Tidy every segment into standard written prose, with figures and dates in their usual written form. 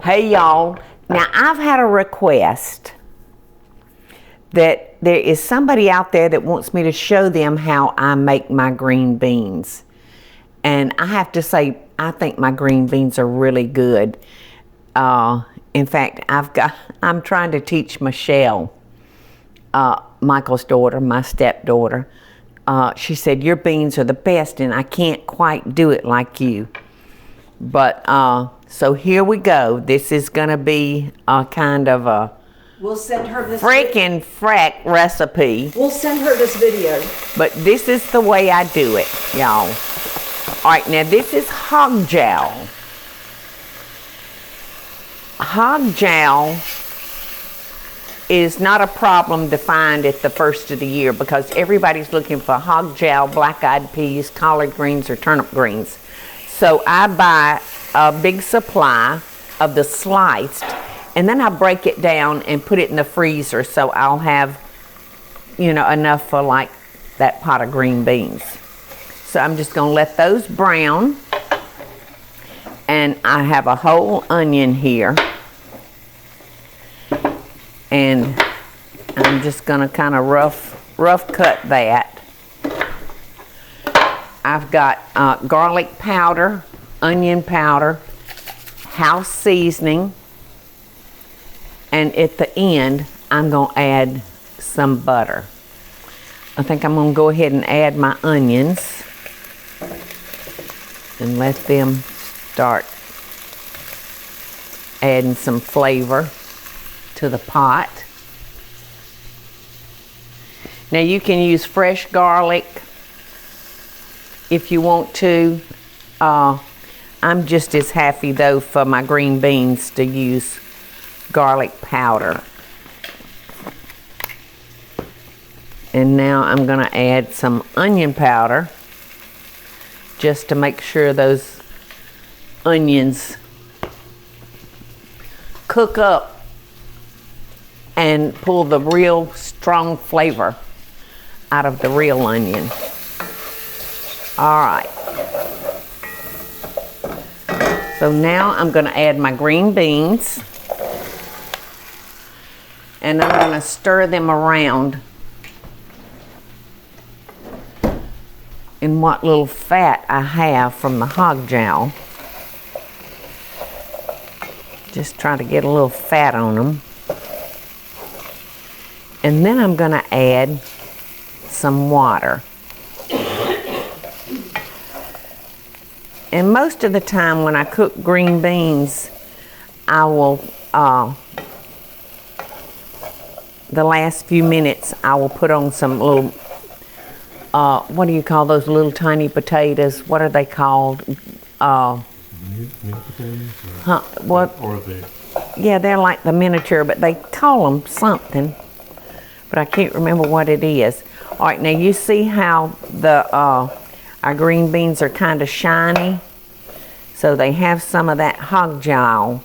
Hey y'all, now I've had a request that there is somebody out there that wants me to show them how I make my green beans. And I have to say, I think my green beans are really good. In fact, I'm trying to teach Michelle, Michael's daughter, my stepdaughter. She said, your beans are the best, and I can't quite do it like you. But, so here we go. This is gonna be a kind of a we'll send her this freaking frack recipe. We'll send her this video. But this is the way I do it, y'all. All right, now this is hog jowl. Hog jowl is not a problem to find at the first of the year because everybody's looking for hog jowl, black-eyed peas, collard greens, or turnip greens. So I buy a big supply of the sliced, and then I break it down and put it in the freezer so I'll have, you know, enough for like that pot of green beans. So I'm just gonna let those brown, and I have a whole onion here, and I'm just gonna kind of rough cut that. I've got garlic powder, onion powder, house seasoning, and at the end I'm gonna add some butter. I think I'm gonna go ahead and add my onions and let them start adding some flavor to the pot. Now you can use fresh garlic if you want to. I'm just as happy though for my green beans to use garlic powder. And now I'm gonna add some onion powder just to make sure those onions cook up and pull the real strong flavor out of the real onion. All right. So now I'm gonna add my green beans, and I'm gonna stir them around in what little fat I have from the hog jowl. Just try to get a little fat on them. And then I'm gonna add some water. And most of the time when I cook green beans, I will, the last few minutes, I will put on some little, what do you call those little tiny potatoes? What are they called? Meat potatoes? Huh, what? Or the... Yeah, they're like the miniature, but they call them something. But I can't remember what it is. All right, now you see how the our green beans are kind of shiny? So they have some of that hog jowl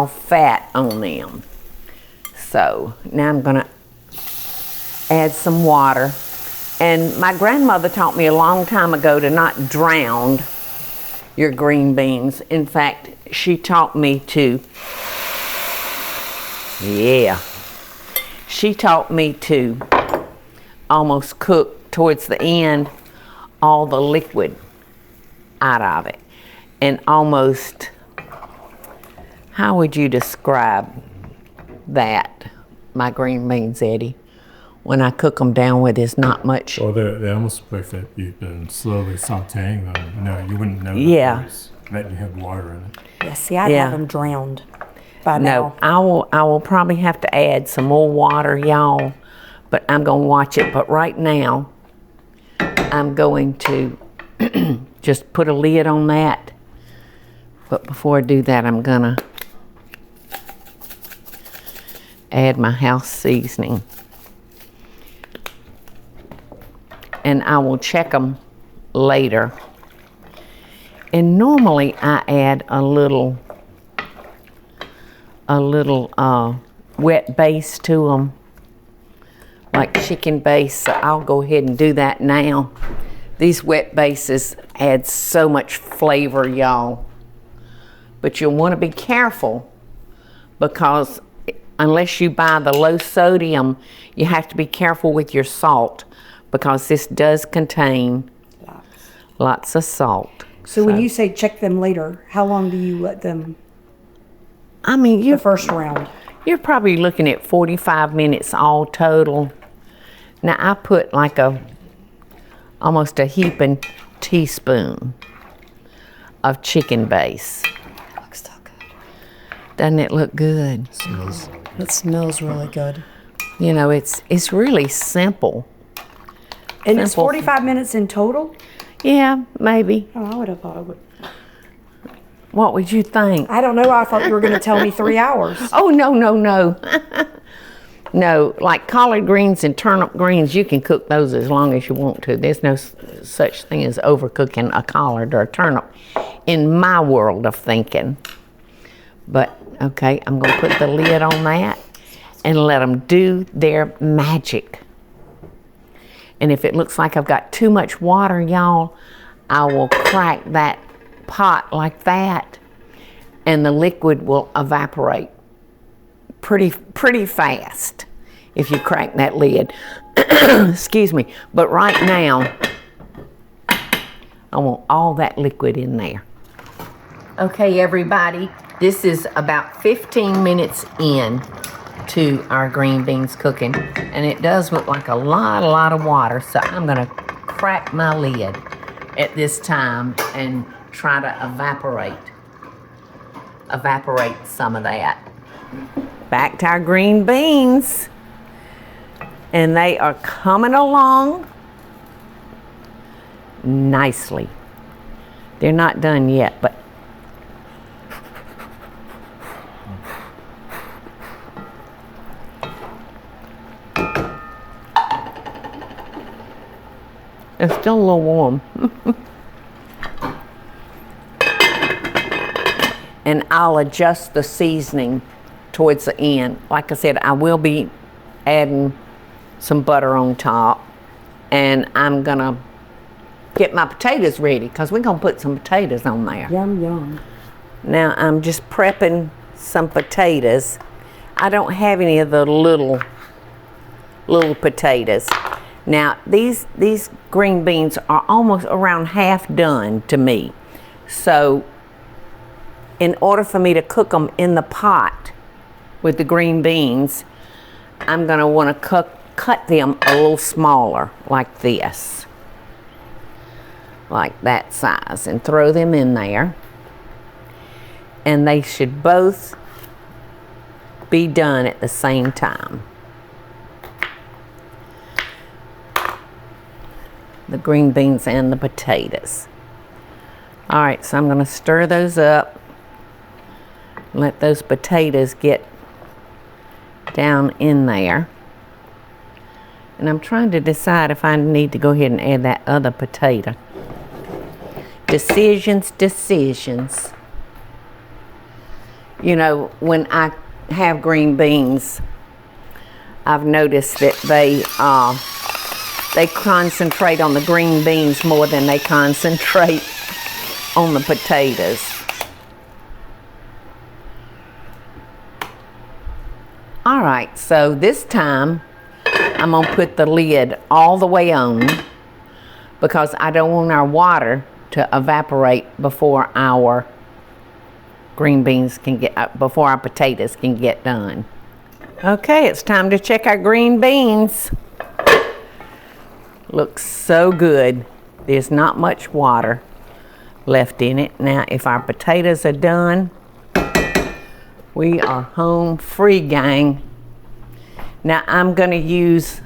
fat on them. So now I'm gonna add some water. And my grandmother taught me a long time ago to not drown your green beans. In fact, she taught me to, she taught me to almost cook towards the end all the liquid out of it. And almost, how would you describe that, my green beans, Eddie? When I cook them down with there's not much. Well, they almost look like you've been slowly sauteing them. No, you wouldn't know that you have water in it. Yeah, see, I'd have them drowned by now. No, I will probably have to add some more water, y'all, but I'm gonna watch it. But right now, I'm going to just put a lid on that. But before I do that, I'm gonna add my house seasoning. And I will check them later. And normally I add a little wet base to them, like chicken base. So I'll go ahead and do that now. These wet bases add so much flavor, y'all. but you'll want to be careful because unless you buy the low sodium, you have to be careful with your salt because this does contain lots of salt. So when you say check them later, how long do you let them? I mean, The first round. You're probably looking at 45 minutes all total. Now I put like almost a heaping teaspoon of chicken base. Looks so good. Doesn't it look good? It smells really good. You know, it's really simple. And it's 45 minutes in total? Yeah, maybe. Oh, I would have thought it would. What would you think? I don't know. I thought you were going to tell me 3 hours. Oh, no. No, like collard greens and turnip greens, you can cook those as long as you want to. There's no such thing as overcooking a collard or a turnip in my world of thinking. But, okay, I'm going to put the lid on that and let them do their magic. And if it looks like I've got too much water, y'all, I will crack that pot like that and the liquid will evaporate pretty fast if you crack that lid. Excuse me. But right now, I want all that liquid in there. Okay, everybody, this is about 15 minutes in to our green beans cooking, and it does look like a lot of water, so I'm gonna crack my lid at this time and try to evaporate some of that. Back to our green beans, and they are coming along nicely. They're not done yet, but it's still a little warm. And I'll adjust the seasoning towards the end. Like I said, I will be adding some butter on top, and I'm gonna get my potatoes ready because we're gonna put some potatoes on there. Yum, yum. Now I'm just prepping some potatoes. I don't have any of the little potatoes. Now these green beans are almost around half done to me. So in order for me to cook them in the pot with the green beans, I'm gonna wanna cut them a little smaller like this. Like that size, and throw them in there. And they should both be done at the same time. The green beans and the potatoes. All right, so I'm gonna stir those up. Let those potatoes get down in there. And I'm trying to decide if I need to go ahead and add that other potato. Decisions. You know, when I have green beans, I've noticed that they concentrate on the green beans more than they concentrate on the potatoes. All right, so this time I'm gonna put the lid all the way on because I don't want our water to evaporate before our green beans can get, before our potatoes can get done. Okay, it's time to check our green beans. Looks so good. There's not much water left in it. Now, if our potatoes are done, we are home free, gang. Now, I'm gonna use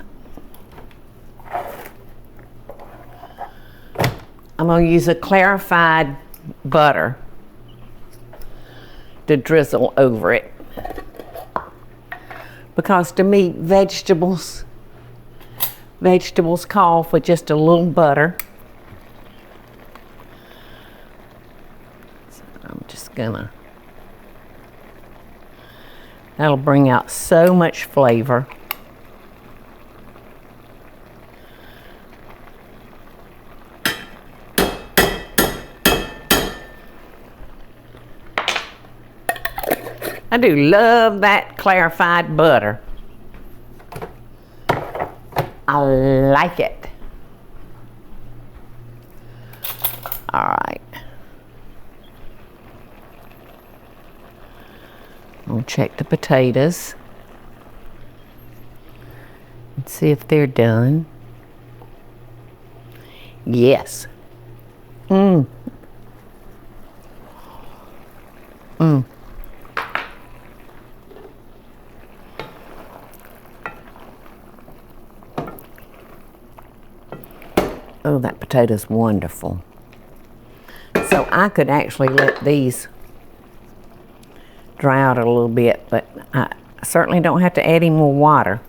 a clarified butter to drizzle over it. Because to me, vegetables call for just a little butter. So I'm just gonna, that'll bring out so much flavor. I do love that clarified butter. I like it. All right. I'll check the potatoes and see if they're done. Yes. Mm. Oh, that potato's wonderful. So I could actually let these dry out a little bit, but I certainly don't have to add any more water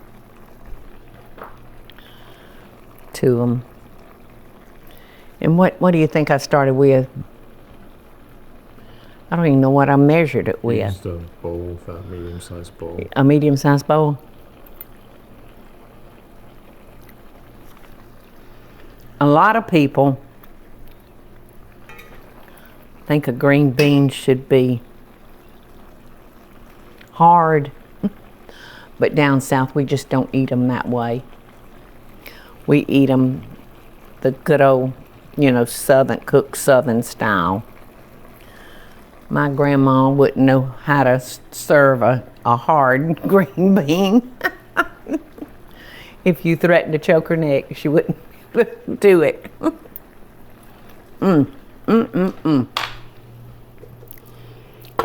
to them. And what do you think I started with? I don't even know what I measured it with. Just a bowl, that medium-sized bowl. A medium-sized bowl? A lot of people think a green bean should be hard, but down south we just don't eat them that way. We eat them the good old, cooked southern style. My grandma wouldn't know how to serve a hard green bean. If you threatened to choke her neck, she wouldn't do it.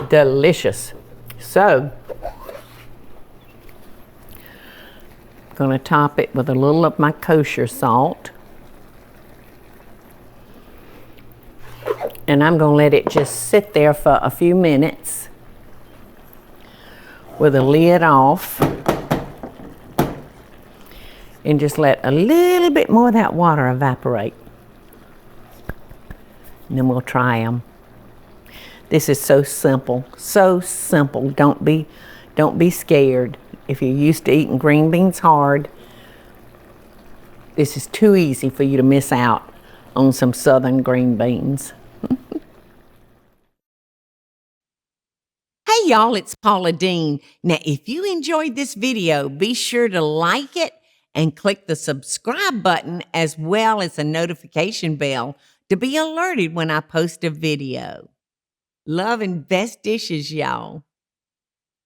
Delicious. So, I'm gonna top it with a little of my kosher salt. And I'm gonna let it just sit there for a few minutes with the lid off. And just let a little bit more of that water evaporate. And then we'll try them. This is so simple, so simple. Don't be scared. If you're used to eating green beans hard, this is too easy for you to miss out on some southern green beans. Hey y'all, it's Paula Deen. Now, if you enjoyed this video, be sure to like it and click the subscribe button as well as the notification bell to be alerted when I post a video. Love and best dishes, y'all.